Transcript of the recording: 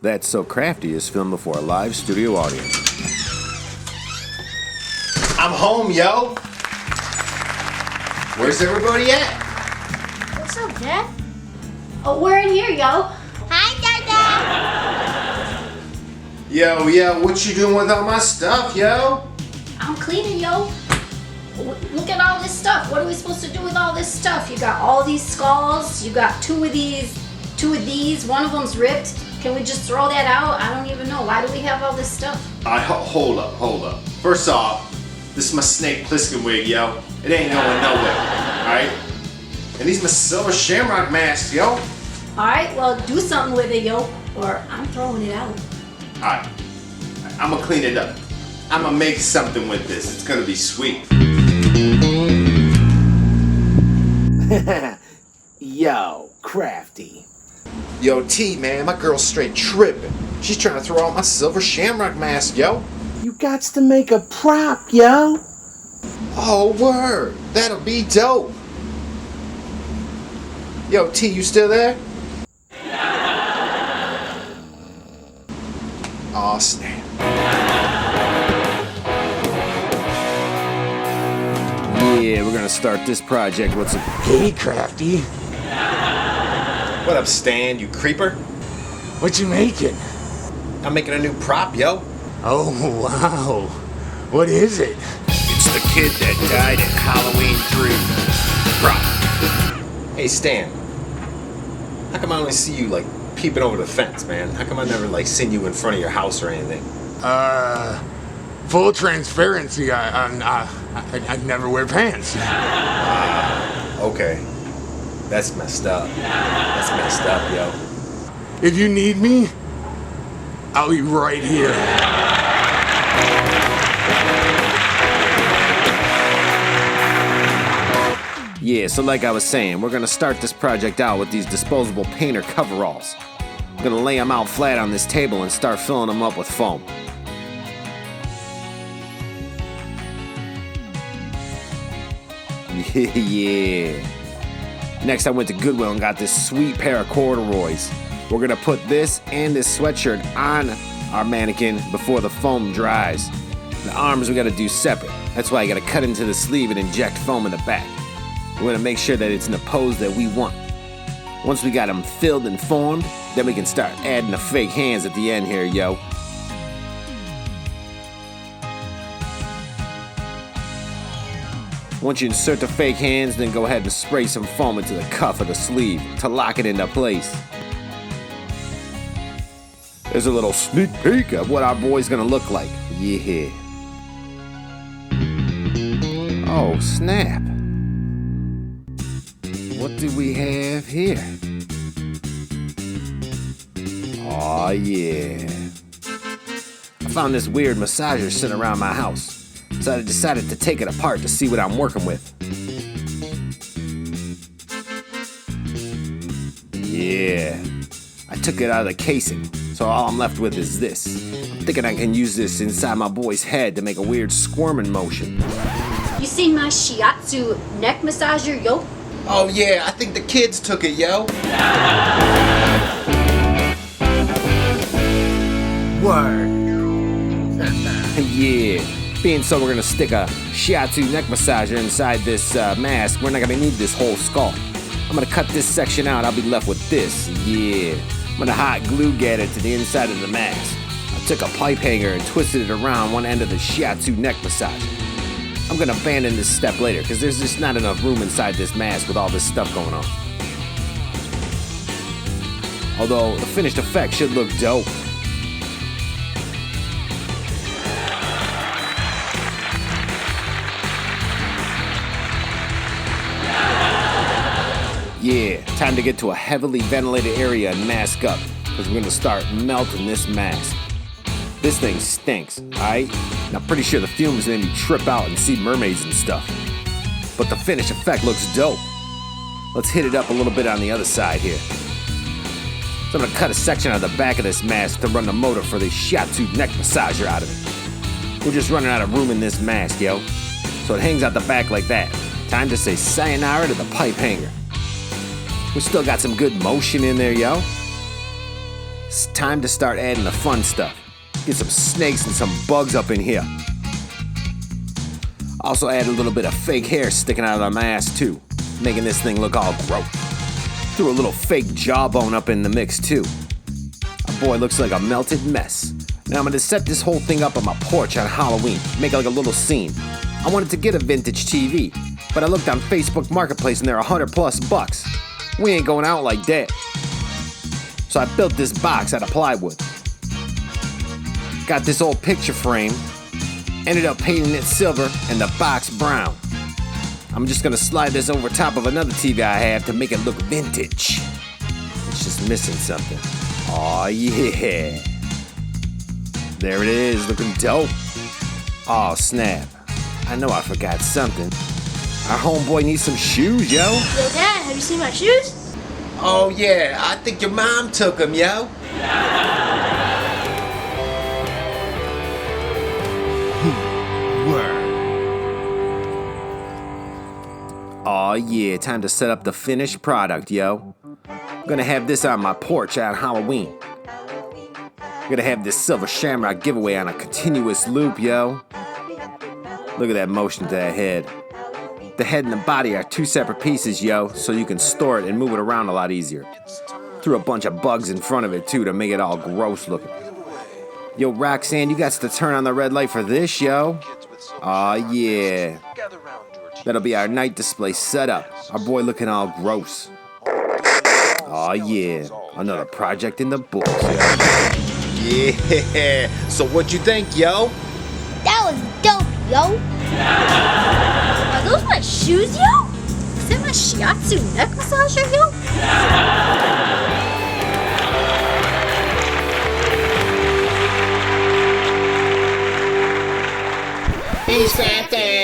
That's So Crafty is filmed before a live studio audience. I'm home, yo! Where's everybody at? What's up, Dad? Oh, we're in here, yo. Hi, Dada. Yo, what you doing with all my stuff, yo? I'm cleaning, yo. Look at all this stuff. What are we supposed to do with all this stuff? You got all these skulls. You got two of these. One of them's ripped. Can we just throw that out? I don't even know. Why do we have all this stuff? Hold up. First off, this is my Snake Plissken wig, yo. It ain't going nowhere, alright? And these my Silver Shamrock masks, yo. Alright, well, do something with it, yo. Or I'm throwing it out. Alright, I'm gonna clean it up. I'm gonna make something with this. It's gonna be sweet. Yo, Crafty. Yo, T, man, my girl's straight tripping. She's trying to throw out my Silver Shamrock mask, yo. You gots to make a prop, yo. Oh, word. That'll be dope. Yo, T, you still there? Aw, snap. Yeah, we're gonna start this project with some... Hey, Crafty. What up, Stan, you creeper? What you making? I'm making a new prop, yo. Oh, wow. What is it? It's the kid that died at Halloween 3. Prop. Hey, Stan. How come I only see you, like, peeping over the fence, man? How come I never, like, seen you in front of your house or anything? Full transparency, I never wear pants. Okay. That's messed up. Yo. If you need me, I'll be right here. Yeah, so like I was saying, we're gonna start this project out with these disposable painter coveralls. I'm gonna lay them out flat on this table and start filling them up with foam. Yeah. Next, I went to Goodwill and got this sweet pair of corduroys. We're gonna put this and this sweatshirt on our mannequin before the foam dries. The arms we gotta do separate. That's why I gotta cut into the sleeve and inject foam in the back. We're gonna make sure that it's in the pose that we want. Once we got them filled and formed, then we can start adding the fake hands at the end here, yo. Once you insert the fake hands, then go ahead and spray some foam into the cuff of the sleeve to lock it into place. There's a little sneak peek of what our boy's gonna look like. Yeah. Oh, snap. What do we have here? Oh, yeah. I found this weird massager sitting around my house. So I decided to take it apart to see what I'm working with. Yeah, I took it out of the casing, so all I'm left with is this. I'm thinking I can use this inside my boy's head to make a weird squirming motion. You seen my shiatsu neck massager, yo? Oh, yeah, I think the kids took it, yo. Word. Yeah. Being so we're gonna stick a shiatsu neck massager inside this mask, we're not gonna need this whole skull. I'm gonna cut this section out, I'll be left with this. Yeah. I'm gonna hot glue get it to the inside of the mask. I took a pipe hanger and twisted it around one end of the shiatsu neck massager. I'm gonna abandon this step later because there's just not enough room inside this mask with all this stuff going on. Although the finished effect should look dope. Yeah, time to get to a heavily ventilated area and mask up, because we're gonna start melting this mask. This thing stinks, alright? And I'm pretty sure the fumes made me trip out and see mermaids and stuff. But the finished effect looks dope. Let's hit it up a little bit on the other side here. So I'm gonna cut a section out of the back of this mask to run the motor for the shiatsu neck massager out of it. We're just running out of room in this mask, yo. So it hangs out the back like that. Time to say sayonara to the pipe hanger. We still got some good motion in there, yo. It's time to start adding the fun stuff. Get some snakes and some bugs up in here. Also add a little bit of fake hair sticking out of my ass too, making this thing look all gross. Threw a little fake jawbone up in the mix too. Our boy looks like a melted mess. Now I'm gonna set this whole thing up on my porch on Halloween, make it like a little scene. I wanted to get a vintage TV, but I looked on Facebook Marketplace and they're $100+. We ain't going out like that. So I built this box out of plywood. Got this old picture frame, ended up painting it silver and the box brown. I'm just gonna slide this over top of another TV I have to make it look vintage. It's just missing something. Aw, yeah. There it is, looking dope. Oh, snap. I know I forgot something. Our homeboy needs some shoes, yo. Yo, Dad, have you seen my shoes? Oh, yeah, I think your mom took them, yo. Word. Oh yeah, time to set up the finished product, yo. I'm gonna have this on my porch on Halloween. I'm gonna have this Silver Shamrock giveaway on a continuous loop, yo. Look at that motion to that head. The head and the body are two separate pieces, yo, so you can store it and move it around a lot easier. Threw a bunch of bugs in front of it too to make it all gross looking. Yo, Roxanne, you got to turn on the red light for this, yo. Aw, yeah. That'll be our night display setup. Our boy looking all gross. Aw, yeah. Another project in the books, yo. Yeah. So what you think, yo? That was dope, yo. Are those my shoes, yo? Is that my shiatsu neck massager, yo? Peace, Santa.